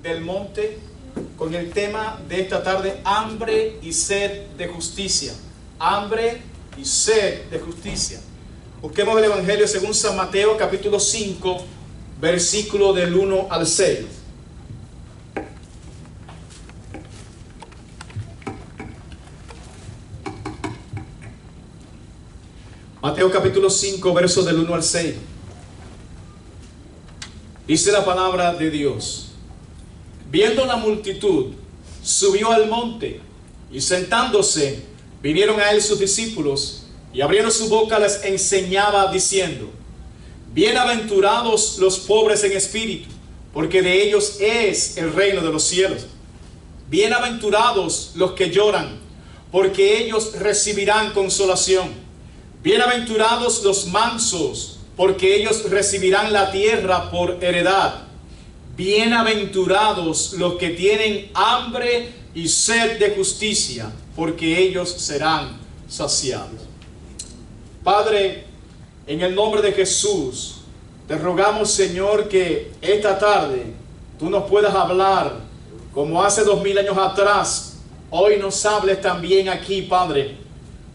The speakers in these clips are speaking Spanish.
del Monte con el tema de esta tarde: hambre y sed de justicia. Hambre y sed de justicia. Busquemos el Evangelio según San Mateo, capítulo 5, versículo del 1 al 6. Mateo capítulo 5, versos del 1 al 6. Dice la palabra de Dios: viendo la multitud, subió al monte, y sentándose, vinieron a él sus discípulos, y abriendo su boca les enseñaba, diciendo: bienaventurados los pobres en espíritu, porque de ellos es el reino de los cielos. Bienaventurados los que lloran, porque ellos recibirán consolación. Bienaventurados los mansos, porque ellos recibirán la tierra por heredad. Bienaventurados los que tienen hambre y sed de justicia, porque ellos serán saciados. Padre, en el nombre de Jesús, te rogamos, Señor, que esta tarde tú nos puedas hablar como hace 2000 años atrás. Hoy nos hables también aquí, Padre,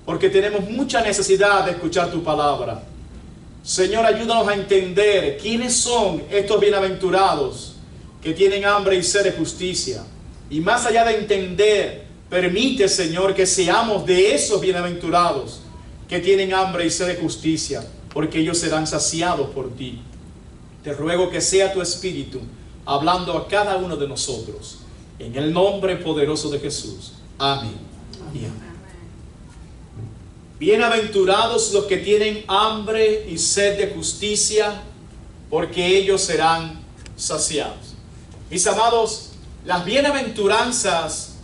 porque tenemos mucha necesidad de escuchar tu palabra. Señor, ayúdanos a entender quiénes son estos bienaventurados que tienen hambre y sed de justicia. Y más allá de entender, permite, Señor, que seamos de esos bienaventurados que tienen hambre y sed de justicia, porque ellos serán saciados por ti. Te ruego que sea tu Espíritu hablando a cada uno de nosotros, en el nombre poderoso de Jesús. Amén. Amén. Bienaventurados los que tienen hambre y sed de justicia, porque ellos serán saciados. Mis amados, las bienaventuranzas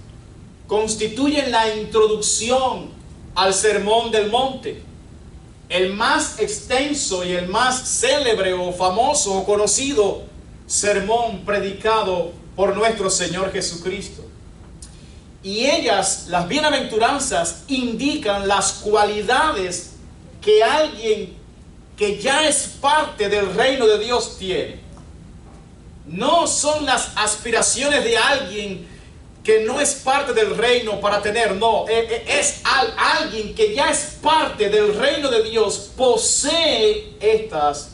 constituyen la introducción al Sermón del Monte, el más extenso y el más célebre o famoso o conocido sermón predicado por nuestro Señor Jesucristo. Y ellas, las bienaventuranzas, indican las cualidades que alguien que ya es parte del reino de Dios tiene. No son las aspiraciones de alguien que no es parte del reino para tener, no, es alguien que ya es parte del reino de Dios, posee estas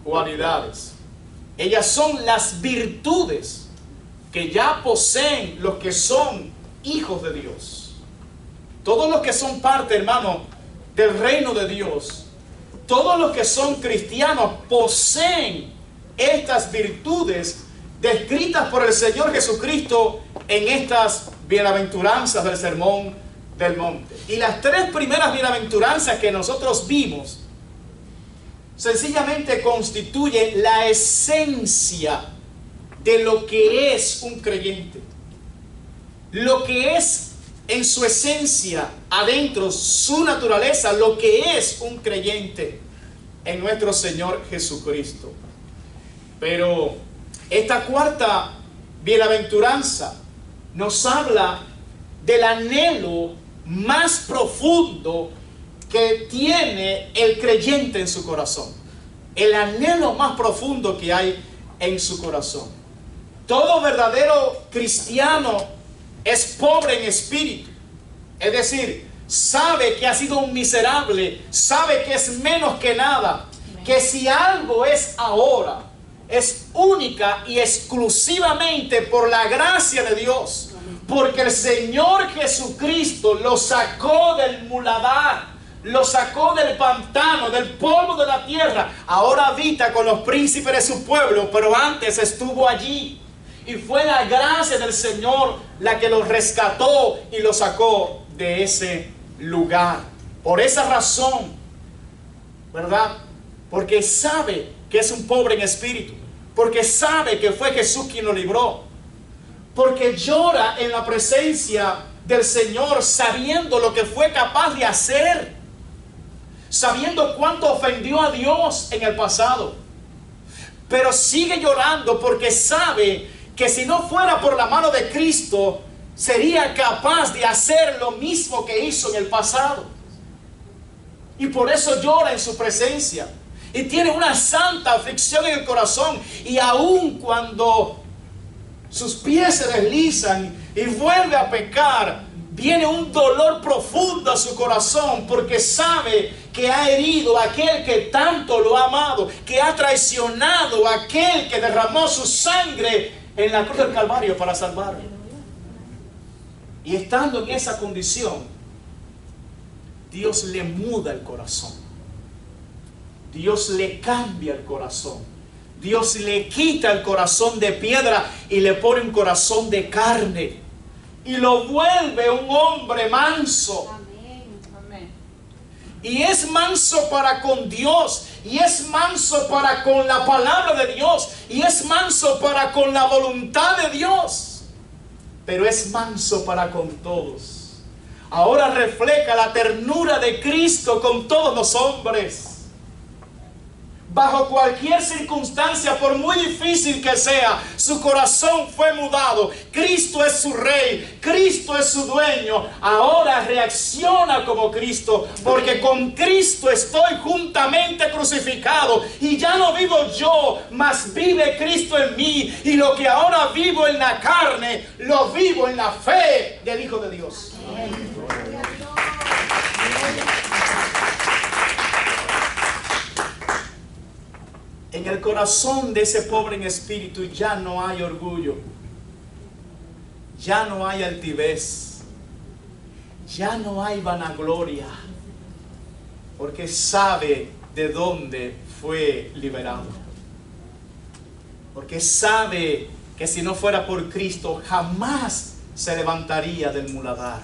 cualidades. Ellas son las virtudes que ya poseen los que son hijos de Dios. Todos los que son parte, hermano, del reino de Dios, todos los que son cristianos poseen estas virtudes descritas por el Señor Jesucristo en estas bienaventuranzas del Sermón del Monte. Y las tres primeras bienaventuranzas que nosotros vimos sencillamente constituyen la esencia de lo que es un creyente. Lo que es en su esencia, adentro, su naturaleza, lo que es un creyente en nuestro Señor Jesucristo. Pero esta cuarta bienaventuranza nos habla del anhelo más profundo que tiene el creyente en su corazón. El anhelo más profundo que hay en su corazón. Todo verdadero cristiano es pobre en espíritu. Es decir, sabe que ha sido un miserable, sabe que es menos que nada, que si algo es ahora, es única y exclusivamente por la gracia de Dios, porque el Señor Jesucristo lo sacó del muladar, lo sacó del pantano, del polvo de la tierra. Ahora habita con los príncipes de su pueblo, pero antes estuvo allí. Y fue la gracia del Señor la que lo rescató y lo sacó de ese lugar. Por esa razón, ¿verdad? Porque sabe que es un pobre en espíritu. Porque sabe que fue Jesús quien lo libró. Porque llora en la presencia del Señor, sabiendo lo que fue capaz de hacer. Sabiendo cuánto ofendió a Dios en el pasado. Pero sigue llorando porque sabe que si no fuera por la mano de Cristo, sería capaz de hacer lo mismo que hizo en el pasado. Y por eso llora en su presencia. Y tiene una santa aflicción en el corazón. Y aun cuando sus pies se deslizan y vuelve a pecar, viene un dolor profundo a su corazón porque sabe que ha herido a aquel que tanto lo ha amado, que ha traicionado a aquel que derramó su sangre en la cruz del Calvario para salvarlo. Y estando en esa condición, Dios le muda el corazón. Dios le cambia el corazón. Dios le quita el corazón de piedra y le pone un corazón de carne. Y lo vuelve un hombre manso. Amén. Y es manso para con Dios. Y es manso para con la palabra de Dios. Y es manso para con la voluntad de Dios. Pero es manso para con todos. Ahora refleja la ternura de Cristo con todos los hombres. Bajo cualquier circunstancia, por muy difícil que sea, su corazón fue mudado. Cristo es su rey, Cristo es su dueño. Ahora reacciona como Cristo, porque con Cristo estoy juntamente crucificado. Y ya no vivo yo, mas vive Cristo en mí. Y lo que ahora vivo en la carne, lo vivo en la fe del Hijo de Dios. Amén. En el corazón de ese pobre en espíritu ya no hay orgullo, ya no hay altivez, ya no hay vanagloria, porque sabe de dónde fue liberado, porque sabe que si no fuera por Cristo jamás se levantaría del muladar.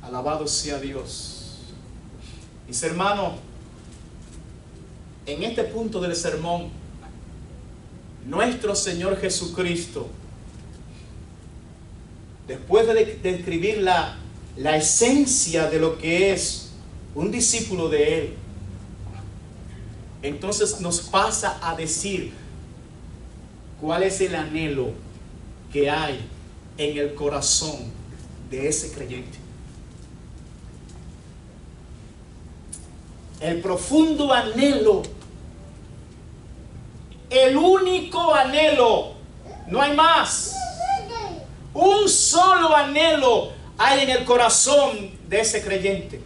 Alabado sea Dios. Mis hermanos, en este punto del sermón, nuestro Señor Jesucristo, después de describir la esencia de lo que es un discípulo de Él, entonces nos pasa a decir cuál es el anhelo que hay en el corazón de ese creyente. El profundo anhelo, el único anhelo, no hay más. Un solo anhelo hay en el corazón de ese creyente.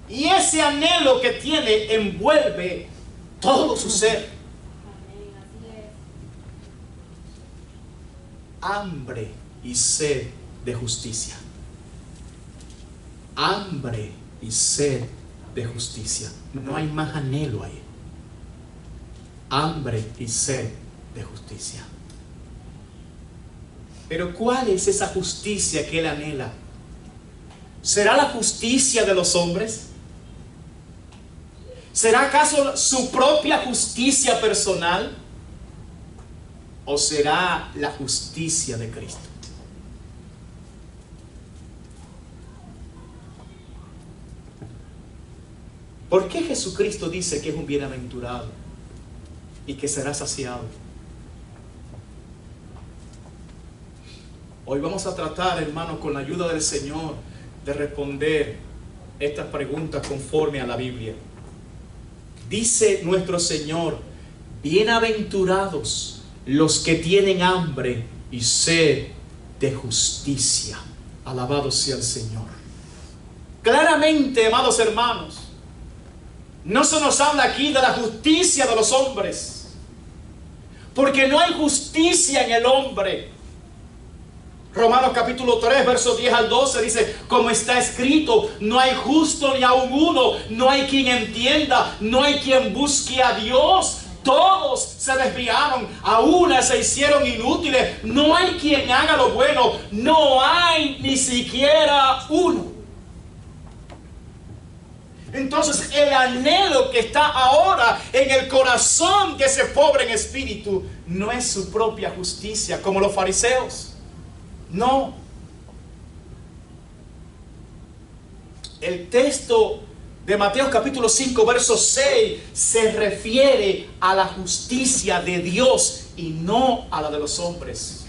Y ese anhelo que tiene envuelve todo su ser. Hambre y sed de justicia. Hambre y sed de justicia. No hay más anhelo ahí. Hambre y sed de justicia. Pero ¿cuál es esa justicia que él anhela? ¿Será la justicia de los hombres? ¿Será acaso su propia justicia personal? ¿O será la justicia de Cristo? ¿Por qué Jesucristo dice que es un bienaventurado y que será saciado? Hoy vamos a tratar, hermanos, con la ayuda del Señor, de responder estas preguntas conforme a la Biblia. Dice nuestro Señor: bienaventurados los que tienen hambre y sed de justicia. Alabado sea el Señor. Claramente, amados hermanos, no se nos habla aquí de la justicia de los hombres, porque no hay justicia en el hombre. Romanos capítulo 3, versos 10 al 12 dice: como está escrito, no hay justo ni aun uno, no hay quien entienda, no hay quien busque a Dios. Todos se desviaron, a una se hicieron inútiles, no hay quien haga lo bueno, no hay ni siquiera uno. Entonces el anhelo que está ahora en el corazón de ese pobre en espíritu no es su propia justicia como los fariseos. No. El texto de Mateo capítulo 5 verso 6 se refiere a la justicia de Dios y no a la de los hombres.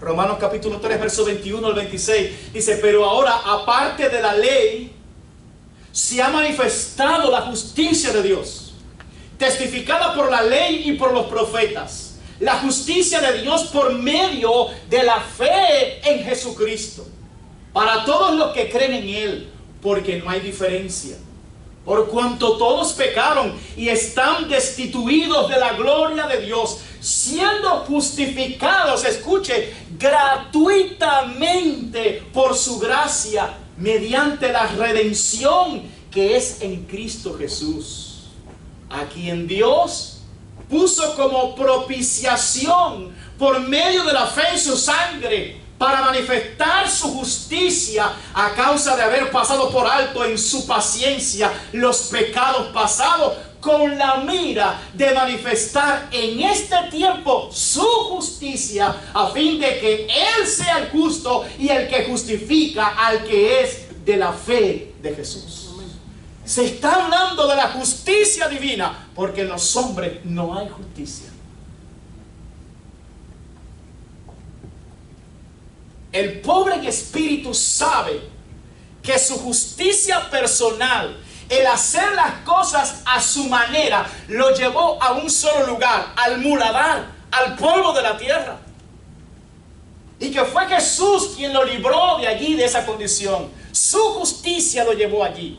Romanos capítulo 3 verso 21 al 26 dice: pero ahora, aparte de la ley, se ha manifestado la justicia de Dios, testificada por la ley y por los profetas, la justicia de Dios por medio de la fe en Jesucristo. Para todos los que creen en Él, porque no hay diferencia. Por cuanto todos pecaron y están destituidos de la gloria de Dios, siendo justificados, escuche, gratuitamente por su gracia, mediante la redención que es en Cristo Jesús, a quien Dios puso como propiciación por medio de la fe en su sangre, para manifestar su justicia a causa de haber pasado por alto en su paciencia los pecados pasados, con la mira de manifestar en este tiempo su justicia, a fin de que Él sea el justo y el que justifica al que es de la fe de Jesús. Se está hablando de la justicia divina, porque en los hombres no hay justicia. El pobre en espíritu sabe que su justicia personal, el hacer las cosas a su manera, lo llevó a un solo lugar, al muladar, al polvo de la tierra. Y que fue Jesús quien lo libró de allí, de esa condición. Su justicia lo llevó allí.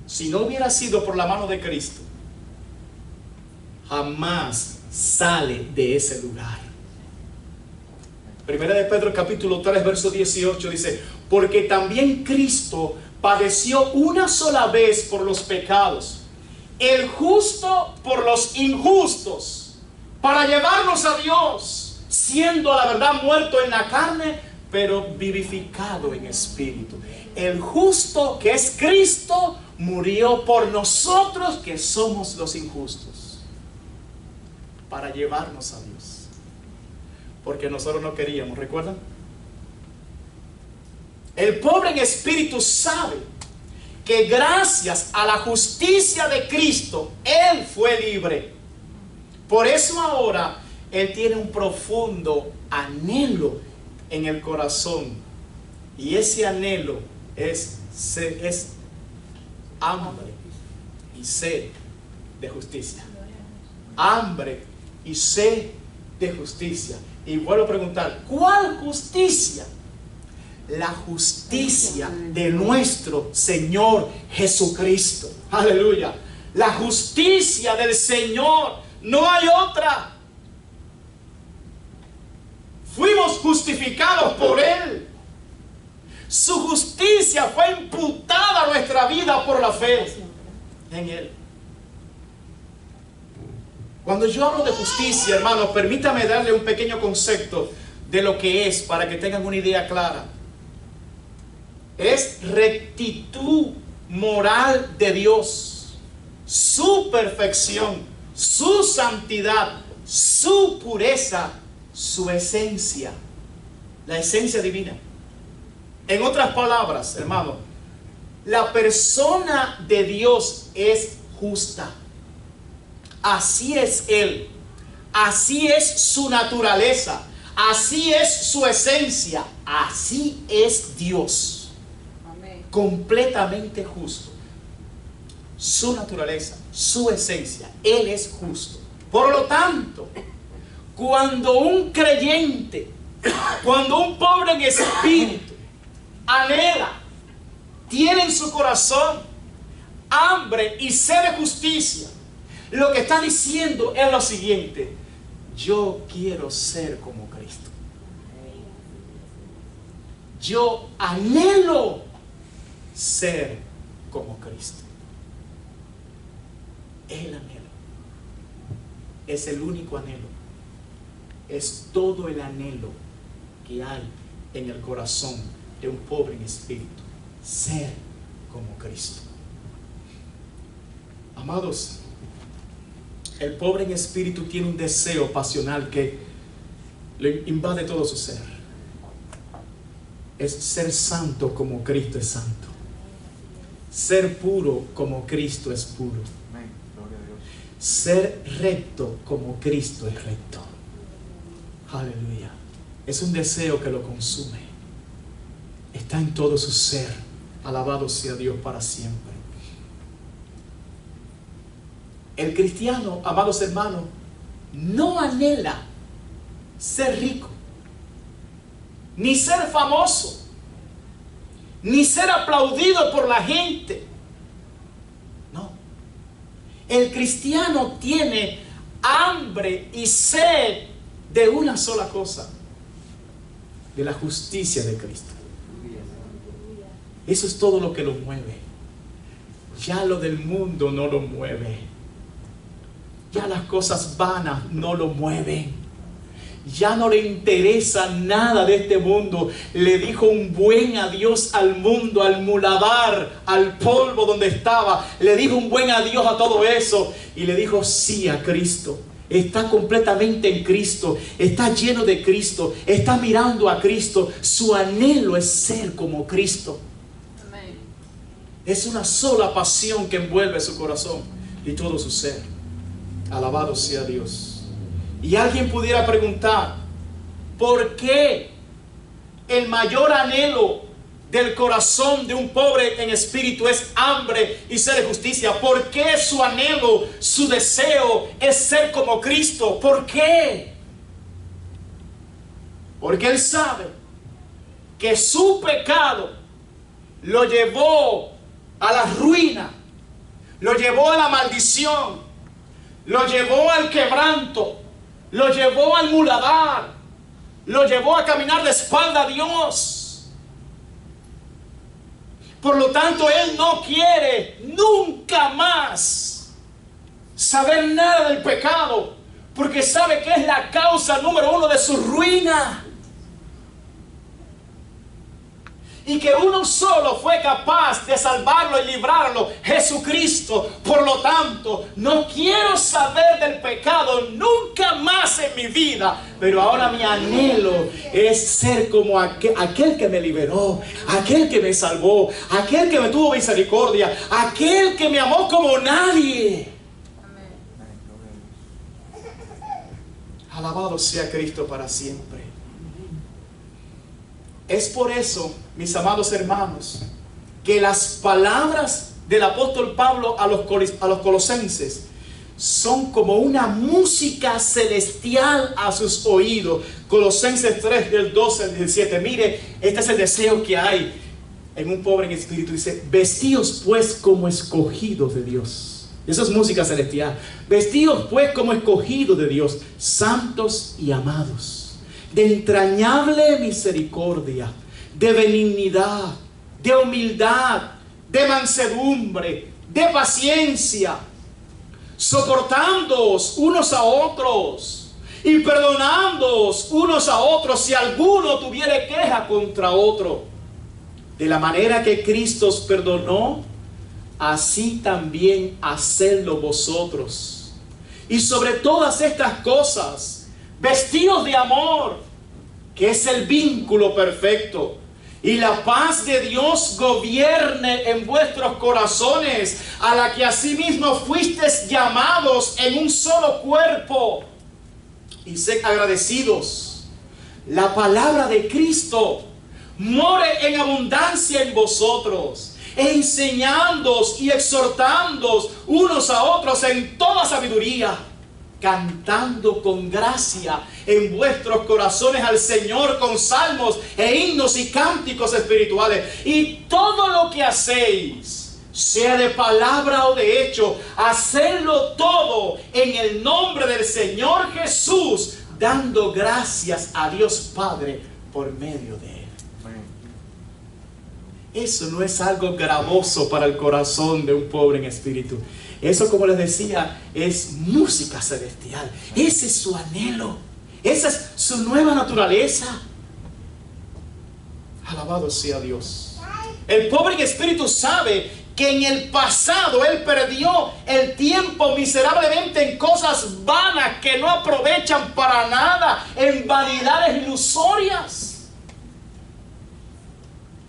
Si no hubiera sido por la mano de Cristo, jamás sale de ese lugar. Primera de Pedro capítulo 3 verso 18 dice: porque también Cristo padeció una sola vez por los pecados, el justo por los injustos, para llevarnos a Dios, siendo a la verdad muerto en la carne, pero vivificado en espíritu. El justo, que es Cristo, murió por nosotros que somos los injustos, para llevarnos a Dios, porque nosotros no queríamos, ¿recuerdan? El pobre en espíritu sabe que gracias a la justicia de Cristo, Él fue libre. Por eso ahora Él tiene un profundo anhelo en el corazón, y ese anhelo es hambre y sed de justicia. Hambre y sed de justicia. Y vuelvo a preguntar, ¿cuál justicia? La justicia de nuestro Señor Jesucristo. Aleluya. La justicia del Señor, no hay otra. Fuimos justificados por Él. Su justicia fue imputada a nuestra vida por la fe en Él. Cuando yo hablo de justicia, hermanos, permítame darle un pequeño concepto de lo que es, para que tengan una idea clara. Es rectitud moral de Dios, su perfección, su santidad, su pureza, su esencia, la esencia divina. En otras palabras, hermano, la persona de Dios es justa. Así es Él, así es su naturaleza, así es su esencia, así es Dios. Amén. Completamente justo. Su naturaleza, su esencia, Él es justo. Por lo tanto, cuando un creyente, cuando un pobre en espíritu anhela, tiene en su corazón hambre y sed de justicia, lo que está diciendo es lo siguiente: yo quiero ser como Cristo. Yo anhelo ser como Cristo. El anhelo es el único anhelo, es todo el anhelo que hay en el corazón de un pobre en espíritu: ser como Cristo. Amados, el pobre en espíritu tiene un deseo pasional que le invade todo su ser. Es ser santo como Cristo es santo. Ser puro como Cristo es puro. Ser recto como Cristo es recto. Aleluya. Es un deseo que lo consume. Está en todo su ser. Alabado sea Dios para siempre. El cristiano, amados hermanos, no anhela ser rico, ni ser famoso, ni ser aplaudido por la gente. No. El cristiano tiene hambre y sed de una sola cosa: de la justicia de Cristo. Eso es todo lo que lo mueve. Ya lo del mundo no lo mueve. Ya las cosas vanas no lo mueven. Ya no le interesa nada de este mundo. Le dijo un buen adiós al mundo, al muladar, al polvo donde estaba. Le dijo un buen adiós a todo eso y le dijo sí a Cristo. Está completamente en Cristo, está lleno de Cristo, está mirando a Cristo. Su anhelo es ser como Cristo. Amén. Es una sola pasión que envuelve su corazón y todo su ser. Alabado sea Dios. Y alguien pudiera preguntar, ¿por qué el mayor anhelo del corazón de un pobre en espíritu es hambre y sed de justicia? ¿Por qué su anhelo, su deseo es ser como Cristo? ¿Por qué? Porque él sabe que su pecado lo llevó a la ruina, lo llevó a la maldición, lo llevó al quebranto, lo llevó al muladar, lo llevó a caminar de espalda a Dios. Por lo tanto, él no quiere nunca más saber nada del pecado, porque sabe que es la causa número uno de su ruina. Y que uno solo fue capaz de salvarlo y librarlo, Jesucristo. Por lo tanto, no quiero saber del pecado nunca más en mi vida. Pero ahora mi anhelo es ser como aquel que me liberó, aquel que me salvó, aquel que me tuvo misericordia, aquel que me amó como nadie. Alabado sea Cristo para siempre. Es por eso, mis amados hermanos, que las palabras del apóstol Pablo a los colosenses son como una música celestial a sus oídos. Colosenses 3, del 12 al 17. Mire, este es el deseo que hay en un pobre en espíritu. Dice: vestíos pues como escogidos de Dios. Eso es música celestial. Vestíos pues como escogidos de Dios, santos y amados, de entrañable misericordia, de benignidad, de humildad, de mansedumbre, de paciencia, soportándoos unos a otros y perdonándoos unos a otros si alguno tuviere queja contra otro. De la manera que Cristo os perdonó, así también hacedlo vosotros. Y sobre todas estas cosas, vestidos de amor, que es el vínculo perfecto, y la paz de Dios gobierne en vuestros corazones, a la que asimismo fuisteis llamados en un solo cuerpo, y sed agradecidos. La palabra de Cristo more en abundancia en vosotros, enseñándoos y exhortándoos unos a otros en toda sabiduría, cantando con gracia en vuestros corazones al Señor con salmos e himnos y cánticos espirituales. Y todo lo que hacéis, sea de palabra o de hecho, hacedlo todo en el nombre del Señor Jesús, dando gracias a Dios Padre por medio de Él. Eso no es algo gravoso para el corazón de un pobre en espíritu. Eso, como les decía, es música celestial. Ese es su anhelo. Esa es su nueva naturaleza. Alabado sea Dios. El pobre en espíritu sabe que en el pasado él perdió el tiempo miserablemente en cosas vanas que no aprovechan para nada, en vanidades ilusorias.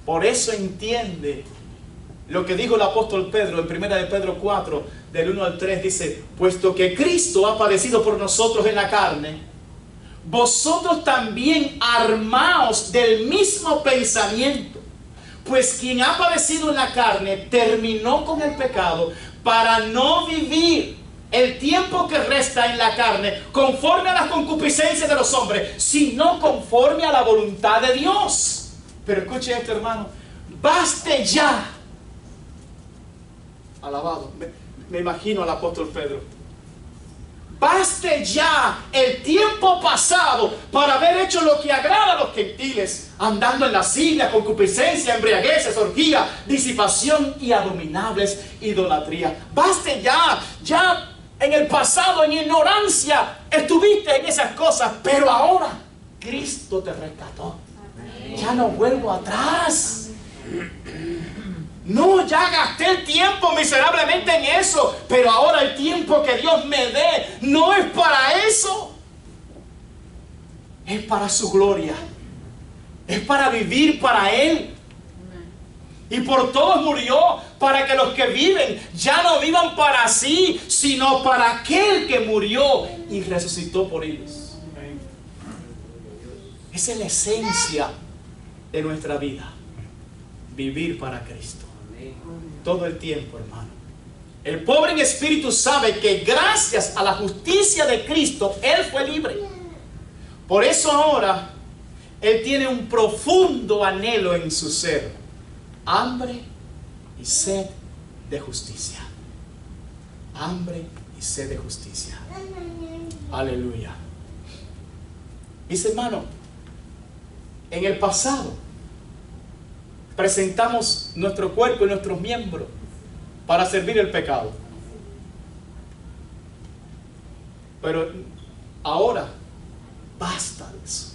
Por eso entiende lo que dijo el apóstol Pedro en 1 de Pedro 4, del 1 al 3, dice: puesto que Cristo ha padecido por nosotros en la carne, vosotros también armaos del mismo pensamiento. Pues quien ha padecido en la carne terminó con el pecado, para no vivir el tiempo que resta en la carne conforme a las concupiscencias de los hombres, sino conforme a la voluntad de Dios. Pero escuche esto, hermano, baste ya. Alabado, me imagino al apóstol Pedro. Baste ya el tiempo pasado para haber hecho lo que agrada a los gentiles, andando en lascivia, concupiscencia, embriagueces, orgía, disipación y abominables idolatría. Baste ya, ya en el pasado, en ignorancia, estuviste en esas cosas, pero ahora Cristo te rescató. Ya no vuelvo atrás. No, ya gasté el tiempo miserablemente en eso, pero ahora el tiempo que Dios me dé no es para eso. Es para su gloria. Es para vivir para Él. Y por todos murió, para que los que viven ya no vivan para sí, sino para aquel que murió y resucitó por ellos. Esa es la esencia de nuestra vida. Vivir para Cristo. Todo el tiempo, hermano. El pobre en espíritu sabe que gracias a la justicia de Cristo, Él fue libre. Por eso ahora, Él tiene un profundo anhelo en su ser. Hambre y sed de justicia. Hambre y sed de justicia. Aleluya. Mis hermanos, en el pasado, presentamos nuestro cuerpo y nuestros miembros para servir el pecado. Pero ahora basta de eso.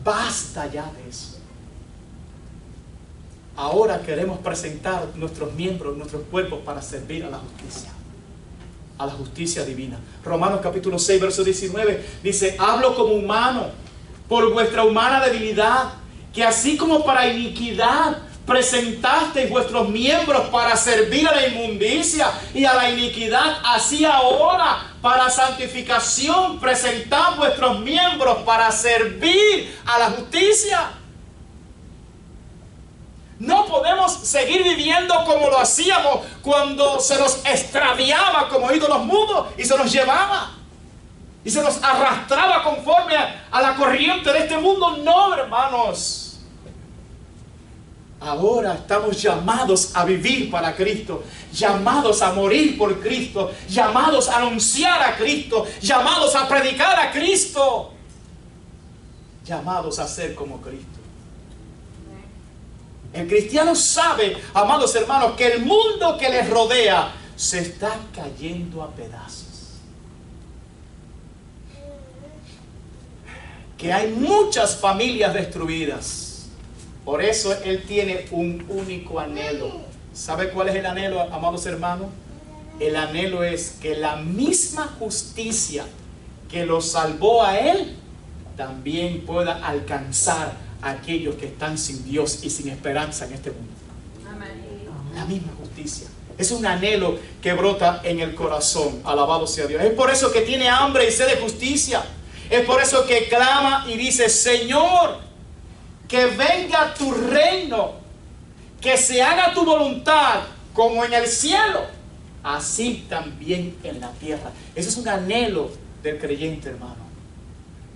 Basta ya de eso. Ahora queremos presentar nuestros miembros, nuestros cuerpos para servir a la justicia. A la justicia divina. Romanos capítulo 6, verso 19 dice: hablo como humano, por vuestra humana debilidad, que así como para iniquidad presentasteis vuestros miembros para servir a la inmundicia y a la iniquidad, así ahora para santificación presentad vuestros miembros para servir a la justicia. No podemos seguir viviendo como lo hacíamos cuando se nos extraviaba como ídolos mudos y se nos llevaba y se nos arrastraba conforme a la corriente de este mundo. No, hermanos. Ahora estamos llamados a vivir para Cristo, llamados a morir por Cristo, llamados a anunciar a Cristo, llamados a predicar a Cristo, llamados a ser como Cristo. El cristiano sabe, amados hermanos, que el mundo que les rodea se está cayendo a pedazos. Que hay muchas familias destruidas. Por eso Él tiene un único anhelo. ¿Sabe cuál es el anhelo, amados hermanos? El anhelo es que la misma justicia que lo salvó a Él también pueda alcanzar a aquellos que están sin Dios y sin esperanza en este mundo. Amén. La misma justicia. Es un anhelo que brota en el corazón. Alabado sea Dios. Es por eso que tiene hambre y sed de justicia. Es por eso que clama y dice: Señor, que venga tu reino, que se haga tu voluntad como en el cielo, así también en la tierra. Ese es un anhelo del creyente, hermano.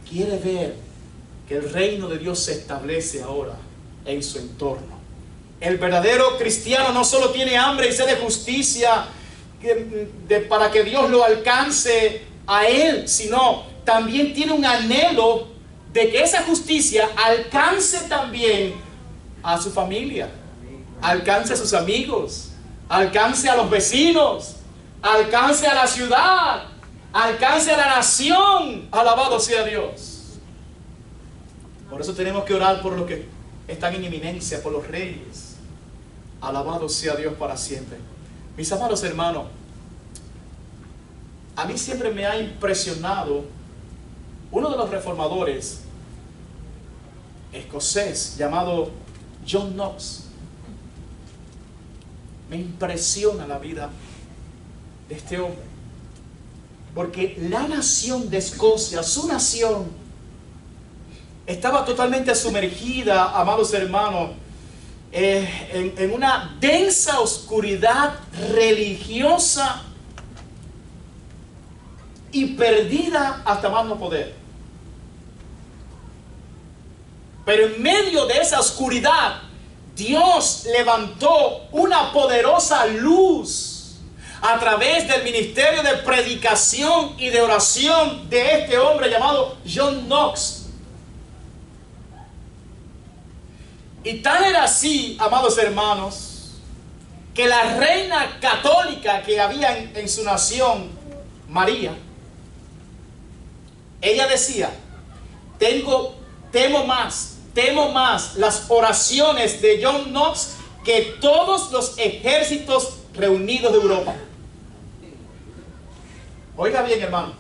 Quiere ver que el reino de Dios se establece ahora en su entorno. El verdadero cristiano no solo tiene hambre y sed de justicia para que Dios lo alcance a él, sino también tiene un anhelo de que esa justicia alcance también a su familia, alcance a sus amigos, alcance a los vecinos, alcance a la ciudad, alcance a la nación. Alabado sea Dios. Por eso tenemos que orar por los que están en inminencia, por los reyes. Alabado sea Dios para siempre. Mis amados hermanos, a mí siempre me ha impresionado uno de los reformadores escocés llamado John Knox. Me impresiona la vida de este hombre, porque la nación de Escocia, su nación, estaba totalmente sumergida, amados hermanos, en una densa oscuridad religiosa y perdida hasta más no poder. Pero en medio de esa oscuridad, Dios levantó una poderosa luz a través del ministerio de predicación y de oración de este hombre llamado John Knox. Y tal era así, amados hermanos, que la reina católica que había en su nación, María, ella decía: temo más las oraciones de John Knox que todos los ejércitos reunidos de Europa. Oiga bien, hermano,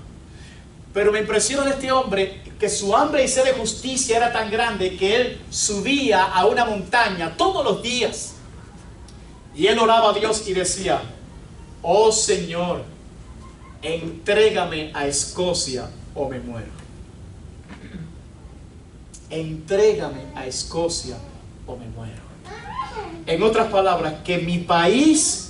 pero me impresiona de este hombre que su hambre y sed de justicia era tan grande que él subía a una montaña todos los días y él oraba a Dios y decía: oh Señor, entrégame a Escocia o me muero. Entrégame a Escocia o me muero. En otras palabras, que mi país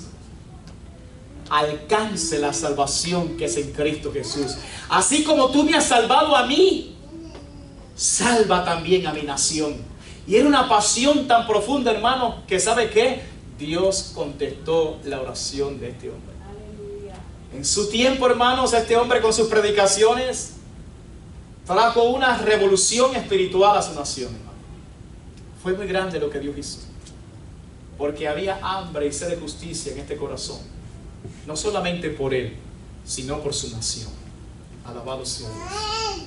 alcance la salvación que es en Cristo Jesús. Así como tú me has salvado a mí, salva también a mi nación. Y era una pasión tan profunda, hermano, que ¿sabe qué? Dios contestó la oración de este hombre. En su tiempo, hermanos, este hombre con sus predicaciones trajo una revolución espiritual a su nación, hermano. Fue muy grande lo que Dios hizo, porque había hambre y sed de justicia en este corazón, no solamente por él, sino por su nación. Alabado sea Dios.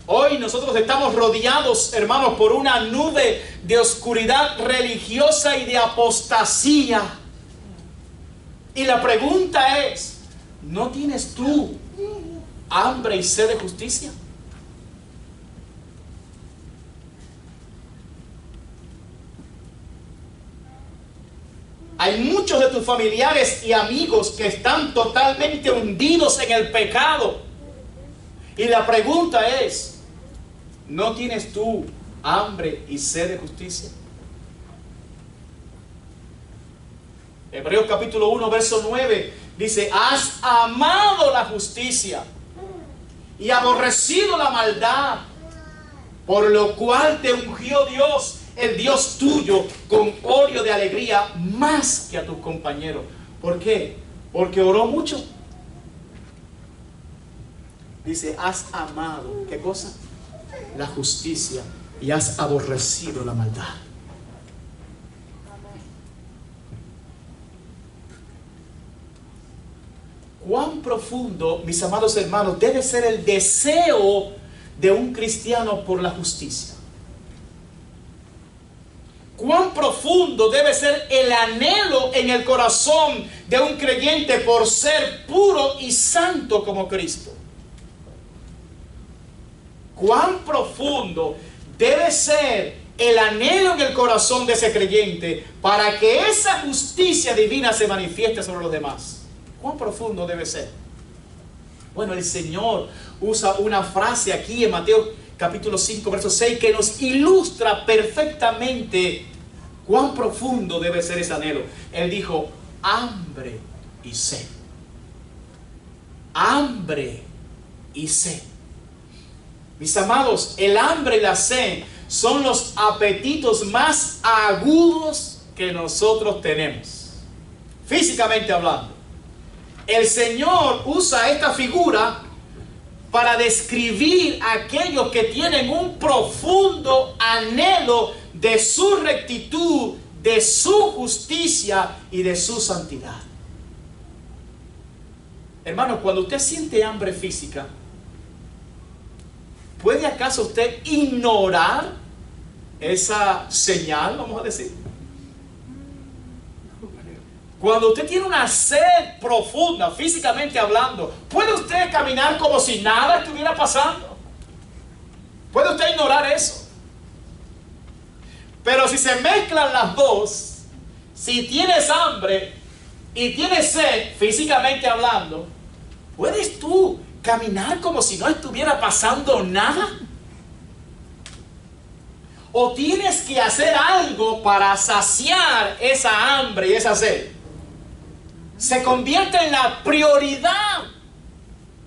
Hoy nosotros estamos rodeados, hermanos, por una nube de oscuridad religiosa y de apostasía. Y la pregunta es: ¿no tienes tú hambre y sed de justicia? Hay muchos de tus familiares y amigos que están totalmente hundidos en el pecado. Y la pregunta es: ¿no tienes tú hambre y sed de justicia? Hebreos capítulo 1, verso 9 dice: has amado la justicia y aborrecido la maldad, por lo cual te ungió Dios, el Dios tuyo, con óleo de alegría más que a tus compañeros. ¿Por qué? Porque oró mucho. Dice: has amado, ¿qué cosa? La justicia, y has aborrecido la maldad. Cuán profundo, mis amados hermanos, debe ser el deseo de un cristiano por la justicia. Cuán profundo debe ser el anhelo en el corazón de un creyente por ser puro y santo como Cristo. Cuán profundo debe ser el anhelo en el corazón de ese creyente para que esa justicia divina se manifieste sobre los demás. ¿Cuán profundo debe ser? Bueno, el Señor usa una frase aquí en Mateo capítulo 5, verso 6, que nos ilustra perfectamente cuán profundo debe ser ese anhelo. Él dijo: hambre y sed. Hambre y sed. Mis amados, el hambre y la sed son los apetitos más agudos que nosotros tenemos, físicamente hablando. El Señor usa esta figura para describir a aquellos que tienen un profundo anhelo de su rectitud, de su justicia y de su santidad. Hermano, cuando usted siente hambre física, ¿puede acaso usted ignorar esa señal, vamos a decir? Cuando usted tiene una sed profunda, físicamente hablando, ¿puede usted caminar como si nada estuviera pasando? ¿Puede usted ignorar eso? Pero si se mezclan las dos, si tienes hambre y tienes sed, físicamente hablando, ¿puedes tú caminar como si no estuviera pasando nada? ¿O tienes que hacer algo para saciar esa hambre y esa sed? Se convierte en la prioridad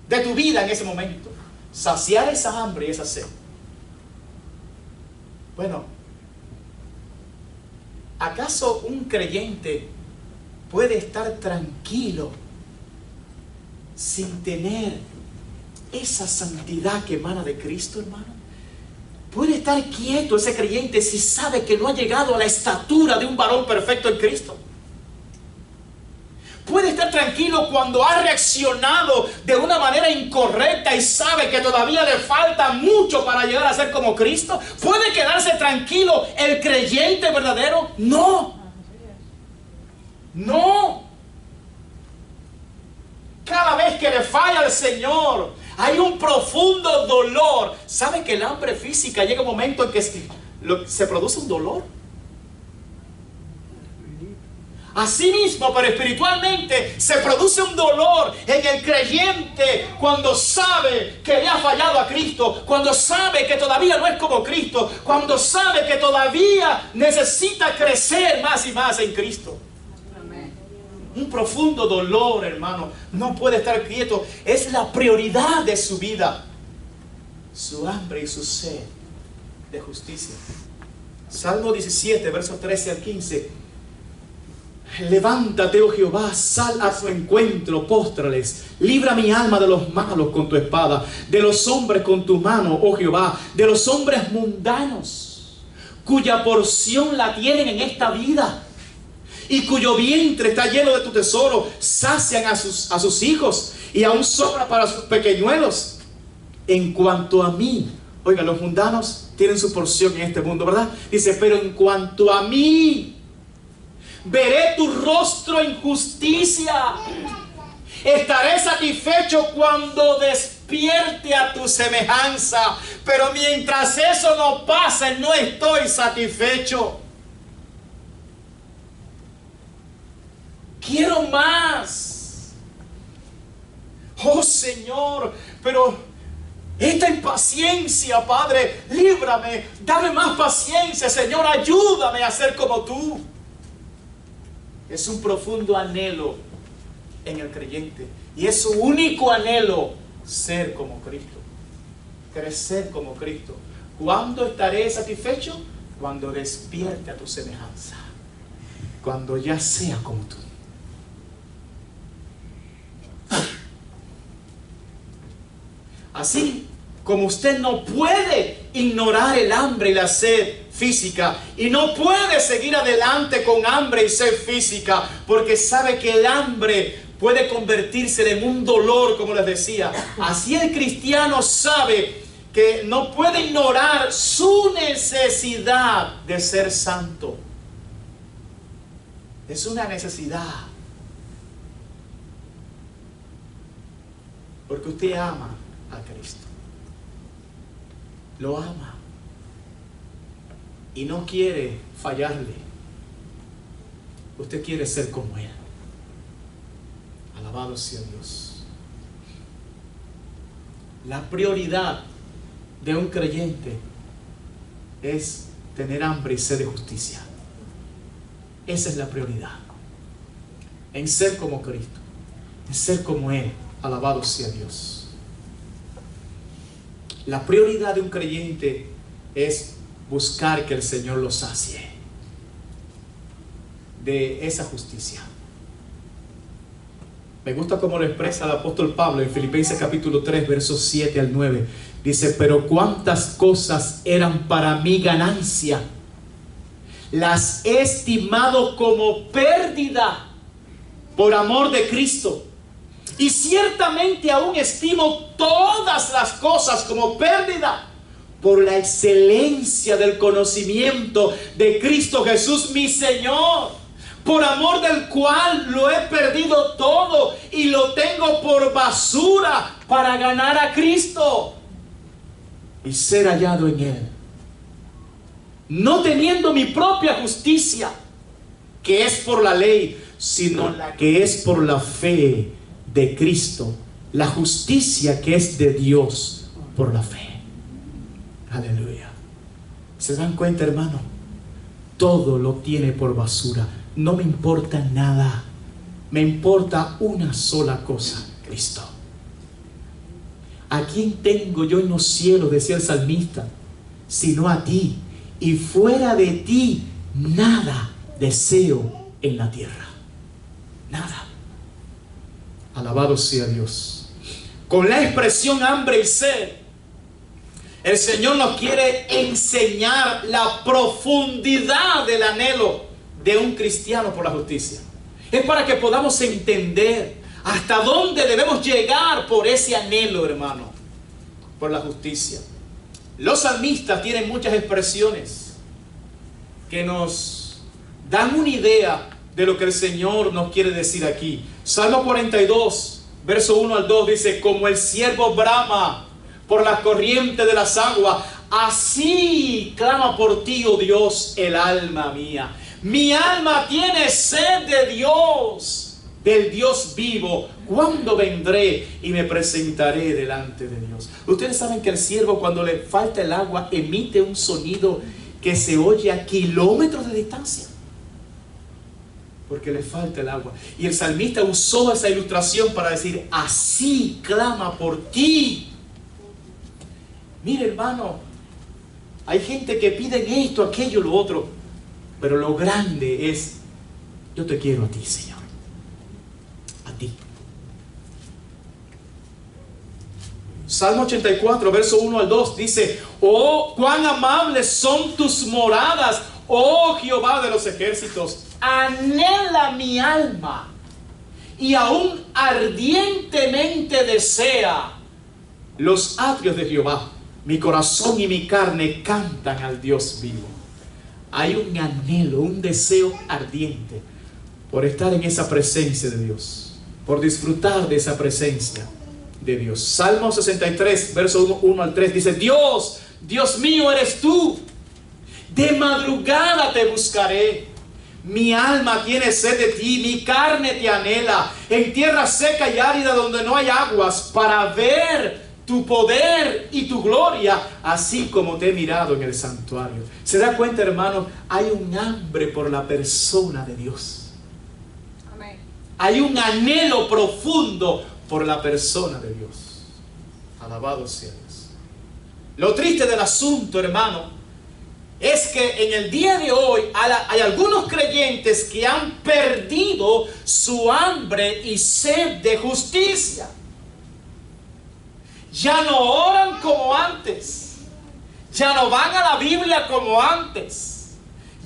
de tu vida en ese momento. Saciar esa hambre y esa sed. Bueno, ¿acaso un creyente puede estar tranquilo sin tener esa santidad que emana de Cristo, hermano? ¿Puede estar quieto ese creyente si sabe que no ha llegado a la estatura de un varón perfecto en Cristo? ¿Puede estar tranquilo cuando ha reaccionado de una manera incorrecta y sabe que todavía le falta mucho para llegar a ser como Cristo? ¿Puede quedarse tranquilo el creyente verdadero? No. No. Cada vez que le falla al Señor, hay un profundo dolor. ¿Sabe que el hambre física llega un momento en que se produce un dolor? Así mismo, pero espiritualmente se produce un dolor en el creyente cuando sabe que le ha fallado a Cristo, cuando sabe que todavía no es como Cristo, cuando sabe que todavía necesita crecer más y más en Cristo. Un profundo dolor, hermano. No puede estar quieto. Es la prioridad de su vida. Su hambre y su sed de justicia. Salmo 17, versos 13 al 15. Levántate, oh Jehová, sal a su encuentro, póstrales. Libra mi alma de los malos con tu espada, de los hombres con tu mano, oh Jehová, de los hombres mundanos, cuya porción la tienen en esta vida y cuyo vientre está lleno de tu tesoro. Sacian a sus hijos y aún sobra para sus pequeñuelos. En cuanto a mí, oiga, los mundanos tienen su porción en este mundo, ¿verdad? Dice, pero en cuanto a mí, veré tu rostro en justicia. Estaré satisfecho cuando despierte a tu semejanza. Pero mientras eso no pasa, no estoy satisfecho. Quiero más. Oh Señor, pero esta impaciencia, Padre, líbrame, dame más paciencia, Señor, ayúdame a ser como tú. Es un profundo anhelo en el creyente. Y es su único anhelo ser como Cristo. Crecer como Cristo. ¿Cuándo estaré satisfecho? Cuando despierte a tu semejanza. Cuando ya sea como tú. Así como usted no puede ignorar el hambre y la sed física, y no puede seguir adelante con hambre y sed física, porque sabe que el hambre puede convertirse en un dolor, como les decía. Así el cristiano sabe que no puede ignorar su necesidad de ser santo. Es una necesidad, porque usted ama a Cristo, lo ama y no quiere fallarle. Usted quiere ser como Él. Alabado sea Dios. La prioridad de un creyente es tener hambre y sed de justicia. Esa es la prioridad, en ser como Cristo, en ser como Él. Alabado sea Dios. La prioridad de un creyente es buscar que el Señor lo sacie de esa justicia. Me gusta cómo lo expresa el apóstol Pablo en Filipenses capítulo 3, versos 7 al 9. Dice, pero cuántas cosas eran para mí ganancia, las he estimado como pérdida por amor de Cristo. Y ciertamente aún estimo todas las cosas como pérdida por la excelencia del conocimiento de Cristo Jesús, mi Señor, por amor del cual lo he perdido todo y lo tengo por basura para ganar a Cristo y ser hallado en Él, no teniendo mi propia justicia, que es por la ley, sino la que es por la fe de Cristo, la justicia que es de Dios por la fe. Aleluya. ¿Se dan cuenta, hermano? Todo lo tiene por basura. No me importa nada. Me importa una sola cosa, Cristo. ¿A quién tengo yo en los cielos?, decía el salmista, sino a ti, y fuera de ti nada deseo en la tierra. Nada. Alabado sea Dios. Con la expresión hambre y sed, el Señor nos quiere enseñar la profundidad del anhelo de un cristiano por la justicia. Es para que podamos entender hasta dónde debemos llegar por ese anhelo, hermano, por la justicia. Los salmistas tienen muchas expresiones que nos dan una idea de lo que el Señor nos quiere decir aquí. Salmo 42, verso 1 al 2 dice: como el ciervo brama por las corrientes de las aguas, así clama por ti, oh Dios, el alma mía. Mi alma tiene sed de Dios, del Dios vivo. ¿Cuándo vendré y me presentaré delante de Dios? Ustedes saben que el ciervo, cuando le falta el agua, emite un sonido que se oye a kilómetros de distancia, porque le falta el agua. Y el salmista usó esa ilustración para decir: así clama por ti. Mire, hermano, hay gente que pide esto, aquello, lo otro, pero lo grande es: yo te quiero a ti, Señor, a ti. Salmo 84, verso 1 al 2 dice: oh, cuán amables son tus moradas, oh Jehová de los ejércitos. Anhela mi alma, y aún ardientemente desea los atrios de Jehová. Mi corazón y mi carne cantan al Dios vivo. Hay un anhelo, un deseo ardiente por estar en esa presencia de Dios, por disfrutar de esa presencia de Dios. Salmo 63, verso 1 al 3 dice: Dios, Dios mío eres tú, de madrugada te buscaré. Mi alma tiene sed de ti, mi carne te anhela, en tierra seca y árida donde no hay aguas, para ver tu poder y tu gloria, así como te he mirado en el santuario. ¿Se da cuenta, hermano? Hay un hambre por la persona de Dios. Amén. Hay un anhelo profundo por la persona de Dios. Alabado sea Dios. Lo triste del asunto, hermano, es que en el día de hoy hay algunos creyentes que han perdido su hambre y sed de justicia. Ya no oran como antes, ya no van a la Biblia como antes,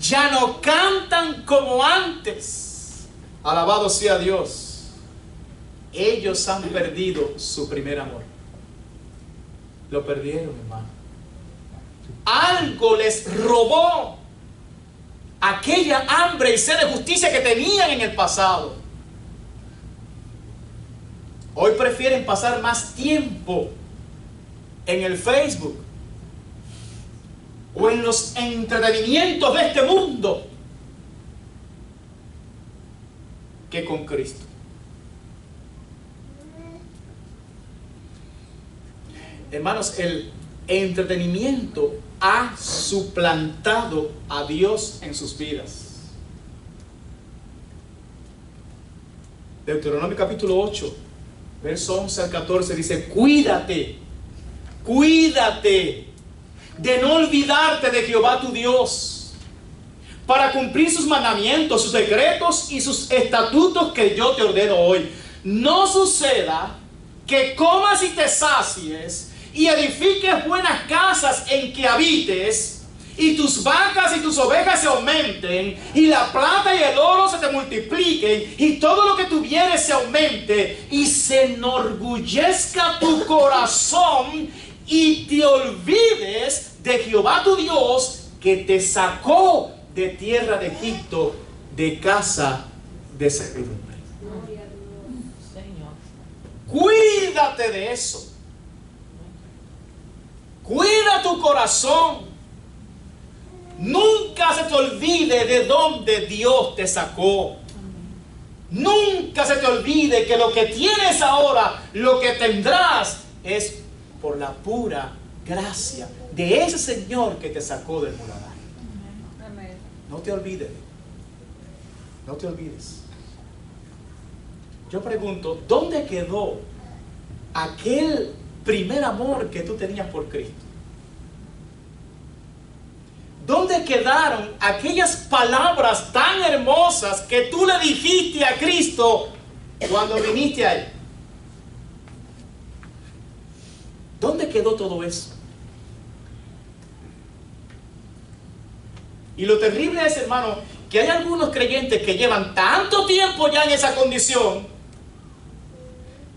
ya no cantan como antes. Alabado sea Dios. Ellos han perdido su primer amor. Lo perdieron, hermano. Algo les robó aquella hambre y sed de justicia que tenían en el pasado. Hoy prefieren pasar más tiempo en el Facebook o en los entretenimientos de este mundo que con Cristo. Hermanos, el entretenimiento ha suplantado a Dios en sus vidas. Deuteronomio capítulo 8, verso 11 al 14 dice: cuídate de no olvidarte de Jehová tu Dios, para cumplir sus mandamientos, sus decretos y sus estatutos que yo te ordeno hoy. No suceda que comas y te sacies y edifiques buenas casas en que habites, y tus vacas y tus ovejas se aumenten, y la plata y el oro se te multipliquen, y todo lo que tuvieres se aumente, y se enorgullezca tu corazón, y te olvides de Jehová tu Dios, que te sacó de tierra de Egipto, de casa de servidumbre. Cuídate de eso. Cuida tu corazón. Nunca se te olvide de dónde Dios te sacó. Nunca se te olvide que lo que tienes ahora, lo que tendrás, es por la pura gracia de ese Señor que te sacó del muladar. No te olvides. No te olvides. Yo pregunto, ¿dónde quedó aquel primer amor que tú tenías por Cristo? ¿Dónde quedaron aquellas palabras tan hermosas que tú le dijiste a Cristo cuando viniste a Él? ¿Dónde quedó todo eso? Y lo terrible es, hermano, que hay algunos creyentes que llevan tanto tiempo ya en esa condición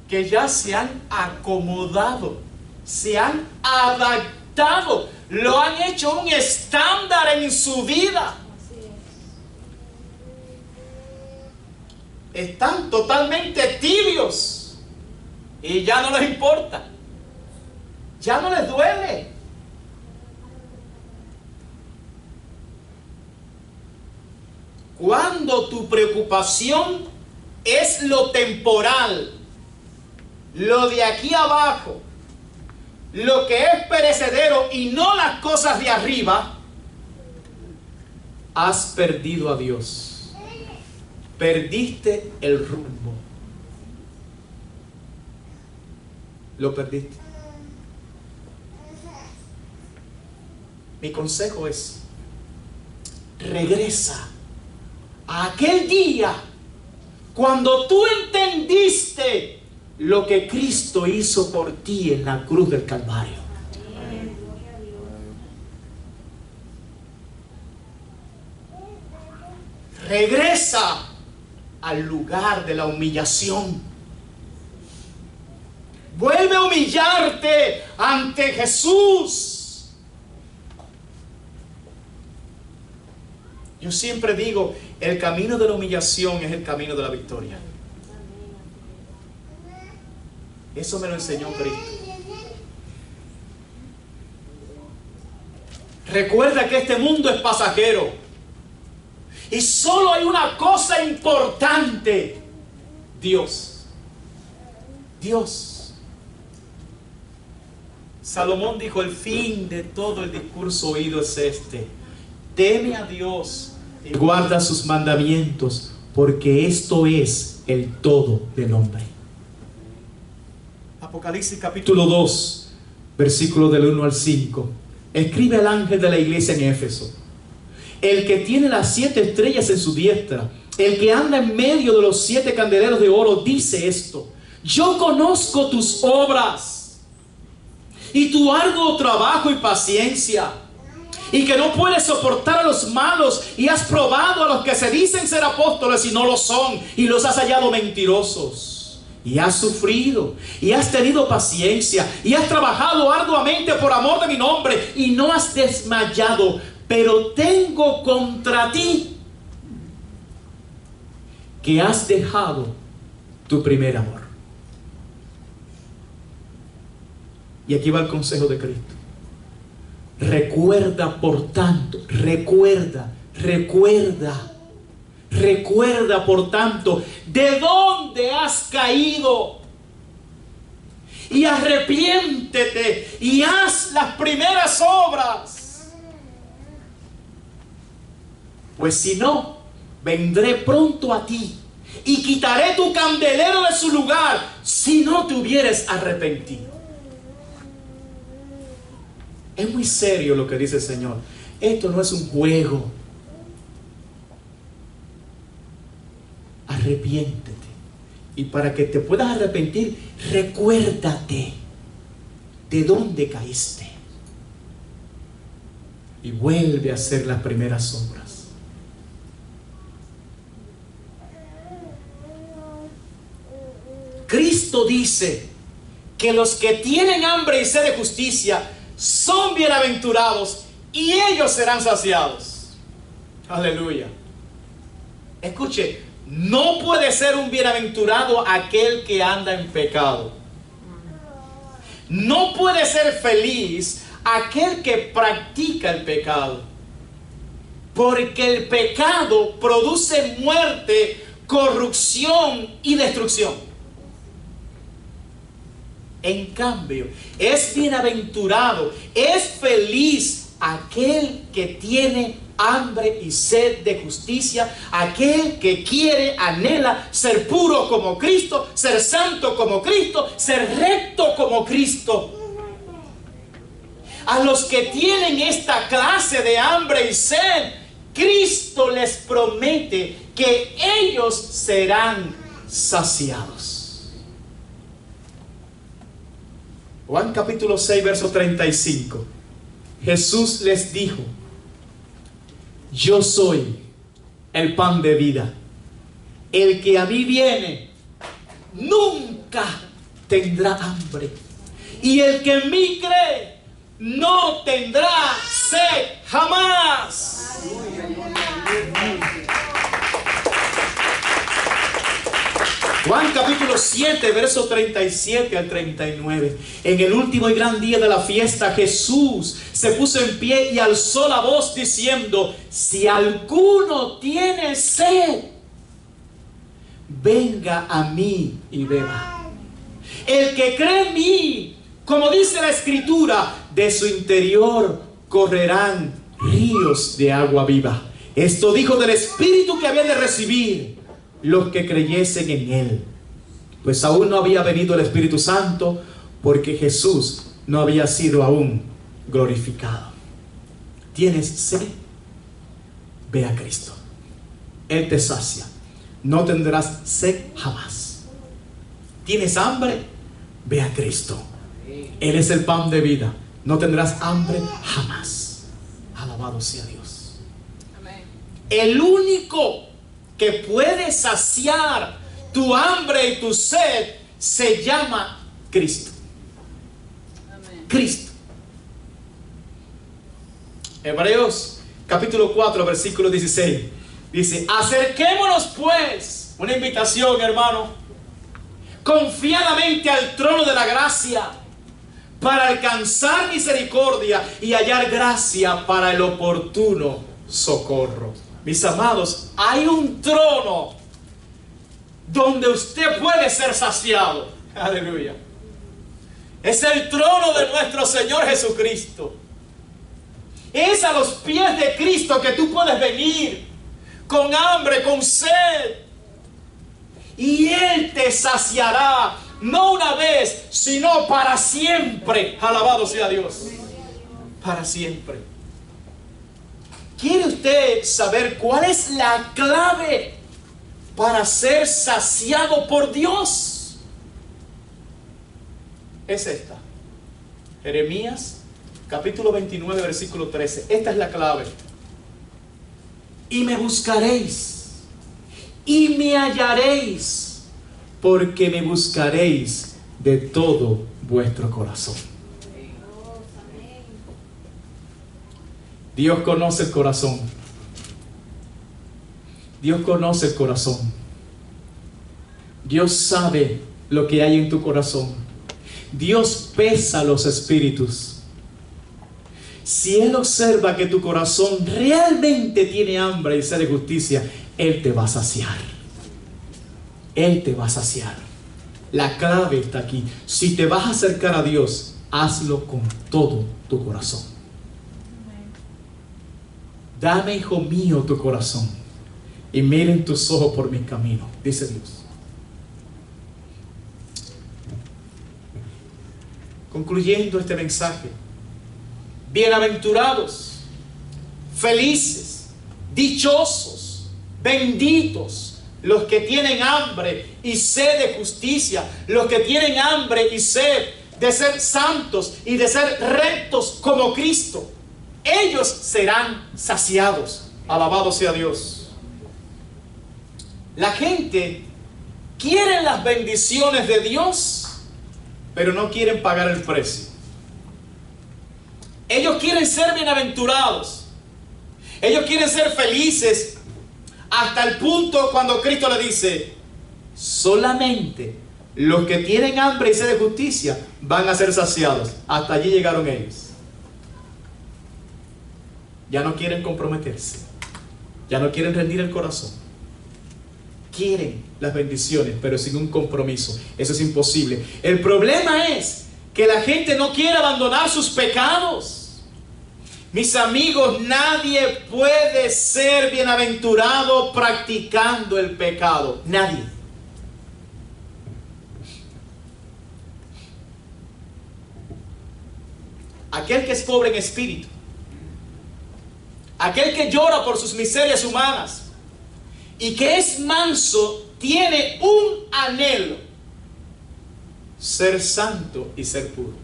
que ya se han acomodado, se han adaptado, lo han hecho un estándar en su vida. Están totalmente tibios y ya no les importa, ya no les duele. Cuando tu preocupación es lo temporal, lo de aquí abajo, lo que es perecedero y no las cosas de arriba, has perdido a Dios. Perdiste el rumbo. Lo perdiste. Mi consejo es: regresa a aquel día cuando tú entendiste lo que Cristo hizo por ti en la cruz del Calvario. Regresa al lugar de la humillación. Vuelve a humillarte ante Jesús. Yo siempre digo, el camino de la humillación es el camino de la victoria. Eso me lo enseñó Cristo. Recuerda que este mundo es pasajero y solo hay una cosa importante: Dios. Dios. Salomón dijo: el fin de todo el discurso oído es este: teme a Dios y guarda sus mandamientos, porque esto es el todo del hombre. Apocalipsis capítulo 2, versículo del 1 al 5. Escribe al ángel de la iglesia en Éfeso: el que tiene las 7 estrellas en su diestra, el que anda en medio de los 7 candeleros de oro, dice esto: yo conozco tus obras y tu arduo trabajo y paciencia, y que no puedes soportar a los malos, y has probado a los que se dicen ser apóstoles y no lo son, y los has hallado mentirosos. Y has sufrido, y has tenido paciencia, y has trabajado arduamente por amor de mi nombre, y no has desmayado. Pero tengo contra ti que has dejado tu primer amor. Y aquí va el consejo de Cristo. Recuerda, por tanto, recuerda, por tanto, de dónde has caído, y arrepiéntete y haz las primeras obras. Pues si no, vendré pronto a ti y quitaré tu candelero de su lugar si no te hubieres arrepentido. Es muy serio lo que dice el Señor. Esto no es un juego. Arrepiéntete. Y para que te puedas arrepentir, recuérdate de dónde caíste y vuelve a hacer las primeras obras. Cristo dice que los que tienen hambre y sed de justicia son bienaventurados y ellos serán saciados. Aleluya. Escuche, no puede ser un bienaventurado aquel que anda en pecado. No puede ser feliz aquel que practica el pecado. Porque el pecado produce muerte, corrupción y destrucción. En cambio, es bienaventurado, es feliz aquel que tiene hambre y sed de justicia. Aquel que quiere, anhela ser puro como Cristo, ser santo como Cristo, ser recto como Cristo. A los que tienen esta clase de hambre y sed, Cristo les promete que ellos serán saciados. Juan capítulo 6, verso 35. Jesús les dijo: yo soy el pan de vida. El que a mí viene nunca tendrá hambre. Y el que en mí cree no tendrá sed jamás. Juan capítulo 7, verso 37 al 39. En el último y gran día de la fiesta, Jesús se puso en pie y alzó la voz diciendo: si alguno tiene sed, venga a mí y beba. El que cree en mí, como dice la Escritura, de su interior correrán ríos de agua viva. Esto dijo del Espíritu que habían de recibir los que creyesen en Él, pues aún no había venido el Espíritu Santo, porque Jesús no había sido aún glorificado. ¿Tienes sed? Ve a Cristo. Él te sacia. No tendrás sed jamás. ¿Tienes hambre? Ve a Cristo. Él es el pan de vida. No tendrás hambre jamás. Alabado sea Dios. Amén. El único que puede saciar tu hambre y tu sed se llama Cristo. Amén. Cristo. Hebreos capítulo 4, versículo 16 dice: acerquémonos pues, una invitación, hermano, confiadamente al trono de la gracia, para alcanzar misericordia y hallar gracia para el oportuno socorro. Mis amados, hay un trono donde usted puede ser saciado. Aleluya. Es el trono de nuestro Señor Jesucristo. Es a los pies de Cristo que tú puedes venir con hambre, con sed, y Él te saciará. No una vez, sino para siempre. Alabado sea Dios. Para siempre. ¿Quiere usted saber cuál es la clave para ser saciado por Dios? Es esta. Jeremías capítulo 29, versículo 13. Esta es la clave. Y me buscaréis y me hallaréis, porque me buscaréis de todo vuestro corazón. Dios conoce el corazón. Dios conoce el corazón. Dios sabe lo que hay en tu corazón. Dios pesa los espíritus. Si Él observa que tu corazón realmente tiene hambre y sed de justicia, Él te va a saciar. Él te va a saciar. La clave está aquí. Si te vas a acercar a Dios, hazlo con todo tu corazón. Dame, hijo mío, tu corazón, y miren tus ojos por mis caminos, dice Dios. Concluyendo este mensaje: bienaventurados, felices, dichosos, benditos los que tienen hambre y sed de justicia, los que tienen hambre y sed de ser santos y de ser rectos como Cristo. Ellos serán saciados. Alabado sea Dios. La gente quiere las bendiciones de Dios, pero no quieren pagar el precio. Ellos quieren ser bienaventurados. Ellos quieren ser felices, hasta el punto cuando Cristo le dice: solamente los que tienen hambre y sed de justicia van a ser saciados. Hasta allí llegaron ellos. Ya no quieren comprometerse. Ya no quieren rendir el corazón. Quieren las bendiciones, pero sin un compromiso. Eso es imposible. El problema es que la gente no quiere abandonar sus pecados. Mis amigos, nadie puede ser bienaventurado practicando el pecado. Nadie. Aquel que es pobre en espíritu, aquel que llora por sus miserias humanas y que es manso, tiene un anhelo: ser santo y ser puro.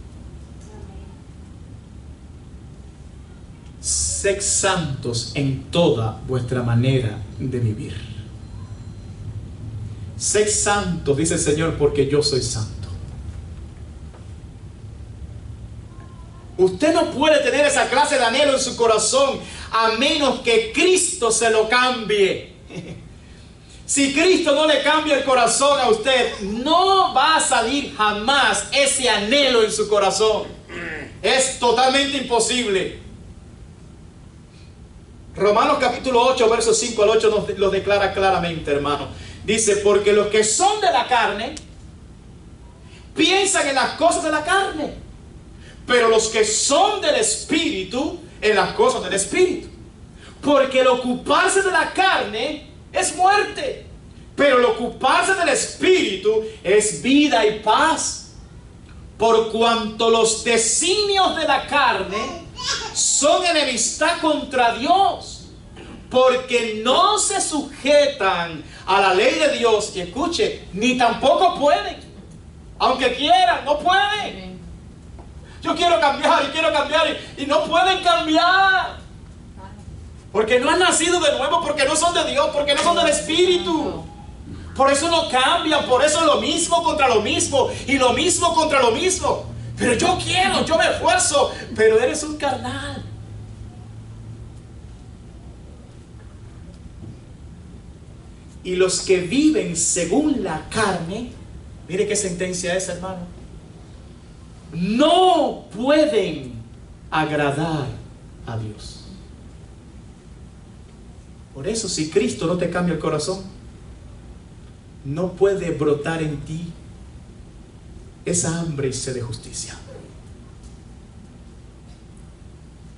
Sed santos en toda vuestra manera de vivir. Sed santos, dice el Señor, porque yo soy santo. Usted no puede tener esa clase de anhelo en su corazón a menos que Cristo se lo cambie. Si Cristo no le cambia el corazón a usted, no va a salir jamás ese anhelo en su corazón. Es totalmente imposible. Romanos capítulo 8, versos 5 al 8 nos lo declara claramente, hermano. Dice: porque los que son de la carne piensan en las cosas de la carne, pero los que son del Espíritu en las cosas del Espíritu. Porque el ocuparse de la carne es muerte, pero el ocuparse del Espíritu es vida y paz. Por cuanto los designios de la carne son enemistad contra Dios, porque no se sujetan a la ley de Dios. Y escuche, ni tampoco pueden, aunque quieran, no pueden. Yo quiero cambiar y no pueden cambiar, porque no han nacido de nuevo, porque no son de Dios, porque no son del Espíritu. Por eso no cambian, por eso es lo mismo contra lo mismo y lo mismo contra lo mismo. Pero yo quiero, yo me esfuerzo, pero eres un carnal. Y los que viven según la carne, mire qué sentencia es, hermano, no pueden agradar a Dios. Por eso, si Cristo no te cambia el corazón, no puede brotar en ti esa hambre y sed de justicia.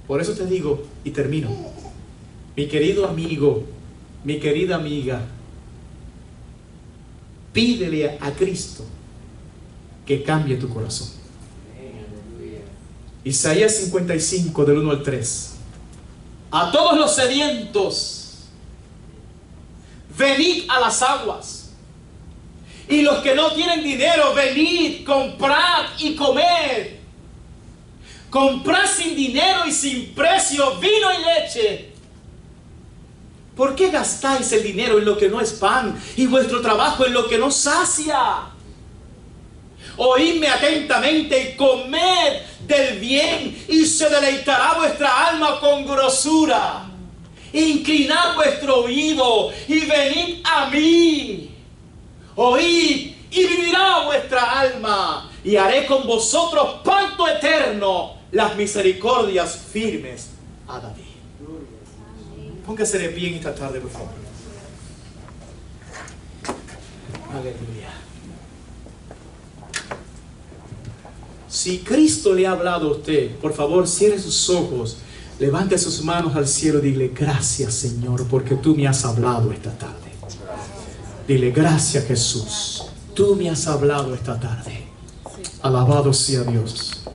Por eso te digo, y termino, mi querido amigo, mi querida amiga, pídele a Cristo que cambie tu corazón. Isaías 55, del 1 al 3. A todos los sedientos, venid a las aguas. Y los que no tienen dinero, venid, comprad y comed. Comprad sin dinero y sin precio vino y leche. ¿Por qué gastáis el dinero en lo que no es pan y vuestro trabajo en lo que no sacia? Oídme atentamente y comed del bien, y se deleitará vuestra alma con grosura. Inclinad vuestro oído y venid a mí. Oíd y vivirá vuestra alma, y haré con vosotros pacto eterno, las misericordias firmes a David. Póngase de pie en esta tarde, por favor. Aleluya. Si Cristo le ha hablado a usted, por favor, cierre sus ojos, levante sus manos al cielo y dile: gracias, Señor, porque tú me has hablado esta tarde. Dile: gracias, Jesús, tú me has hablado esta tarde. Alabado sea Dios.